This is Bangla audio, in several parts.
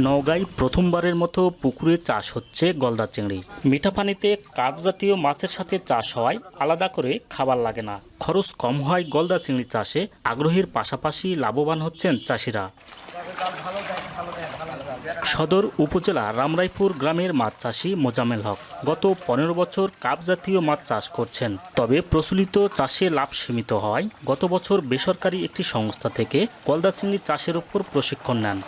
নওগাঁয় প্রথমবারের মতো পুকুরে চাষ হচ্ছে গলদা চিংড়ি। মিঠা পানিতে কার্প জাতীয় মাছের সাথে চাষ হওয়ায় আলাদা করে খাবার লাগে না। খরচ কম হয় গলদা চিংড়ি চাষে। আগ্রহের পাশাপাশি লাভবান হচ্ছেন চাষিরা। সদর উপজেলা রামরাইপুর গ্রামের মাছ চাষি মোজামেল হক গত 15 বছর কার্প জাতীয় মাছ চাষ করছেন। তবে প্রচলিত চাষে লাভ সীমিত হওয়ায় গত বছর বেসরকারি একটি সংস্থা থেকে গলদা চিংড়ি চাষের উপর প্রশিক্ষণ নেন।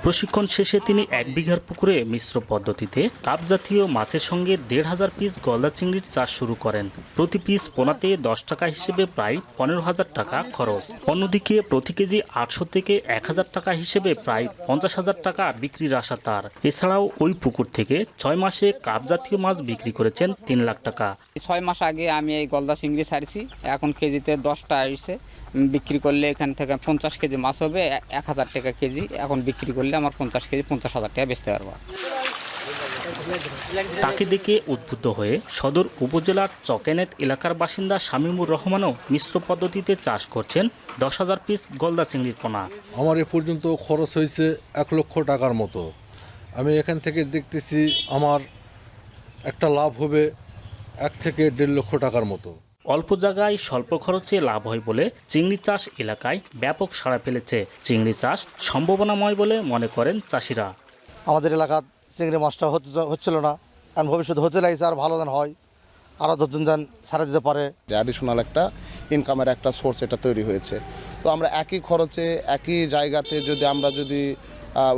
প্রশিক্ষণ শেষে তিনি 1 বিঘার পুকুরে মিশ্র পদ্ধতিতে কার্প জাতীয় মাছের সঙ্গে 1,500 পিস গলদা চিংড়ির চাষ শুরু করেন। প্রতি পিস পোনাতে 10 টাকা হিসেবে প্রায় 15,000 টাকা খরচ। অন্যদিকে প্রতি কেজি 800 থেকে 1,000 টাকা হিসেবে প্রায় 50,000 টাকা বিক্রির আশা তার। এছাড়াও ওই পুকুর থেকে 6 মাসে কার্প জাতীয় মাছ বিক্রি করেছেন 3 লাখ টাকা। 6 মাস আগে আমি এই গলদা চিংড়ি ছাড়ছি, এখন কেজিতে 10 টাকা আসছে। বিক্রি করলে এখান থেকে 50 কেজি মাছ হবে 1,000 টাকা কেজি। এখন বিক্রি করলে আমার 50 কেজি 50,000 টাকা বেচতে পারবো। তাকে দেখে উদ্বুদ্ধ হয়ে সদর উপজেলার চকেনেট এলাকার বাসিন্দা শামীমুর রহমানও মিশ্র পদ্ধতিতে চাষ করছেন 10,000 পিস গলদা চিংড়ির পোনা। আমার এ পর্যন্ত খরচ হয়েছে 1 লক্ষ টাকার মতো। আমি এখান থেকে দেখতেছি আমার একটা লাভ হবে 1 থেকে 1.5 লক্ষ টাকার মতো। অল্প জায়গায় স্বল্প খরচে লাভ হয় বলে চিংড়ি চাষ এলাকায় ব্যাপক সাড়া ফেলেছে। চিংড়ি চাষ সম্ভাবনাময় বলে মনে করেন চাষিরা। আমাদের এলাকার চিংড়ি মাছটা হচ্ছিল না, কারণ ভবিষ্যতে হতে লাগছে, আর ভালো যেন হয়, আরও 10 জন যেন ছাড়া দিতে পারে। অ্যাডিশনাল একটা ইনকামের একটা সোর্স এটা তৈরি হয়েছে। তো আমরা একই খরচে একই জায়গাতে যদি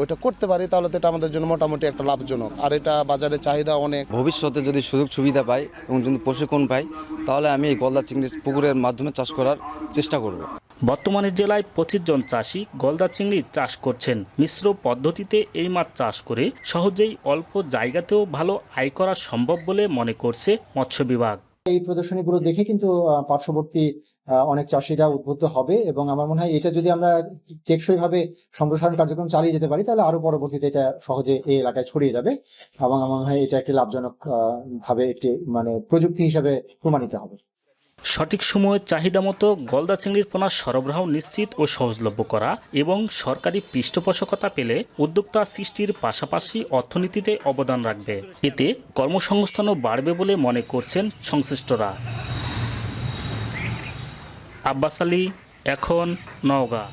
ওইটা করতে পারি তাহলে তো এটা আমাদের জন্য মোটামুটি একটা লাভজনক, আর এটা বাজারে চাহিদা অনেক। ভবিষ্যতে যদি সুযোগ সুবিধা পাই এবং যদি প্রশিক্ষণ পাই তাহলে আমি এই গলদা চিংড়ি পুকুরের মাধ্যমে চাষ করার চেষ্টা করব। বর্তমানে জেলায় 25 জন চাষি গলদা চিংড়ি চাষ করছেন। মিশ্র পদ্ধতিতে এই মাছ চাষ করে সহজেই অল্প জায়গাতেও ভালো আয় করা সম্ভব বলে মনে করছে মৎস্য বিভাগ। এই প্রদর্শনীগুলো দেখে কিন্তু পার্শ্ববর্তী অনেক চাষিরা উদ্বুদ্ধ হবে, এবং আমার মনে হয় এটা যদি আমরা টেকসই ভাবে সম্প্রসারণ কার্যক্রম চালিয়ে যেতে পারি তাহলে আরো পরবর্তীতে এটা সহজে এই এলাকায় ছড়িয়ে যাবে, এবং আমার মনে হয় এটা একটি লাভজনক ভাবে একটি প্রযুক্তি হিসাবে প্রমাণিত হবে। সঠিক সময়ে চাহিদা মতো গলদা চিংড়ির পোনা সরবরাহ নিশ্চিত ও সহজলভ্য করা এবং সরকারি পৃষ্ঠপোষকতা পেলে উদ্যোক্তা সৃষ্টির পাশাপাশি অর্থনীতিতে অবদান রাখবে। এতে কর্মসংস্থানও বাড়বে বলে মনে করছেন সংশ্লিষ্টরা। আব্বাস আলী, এখন নওগাঁ।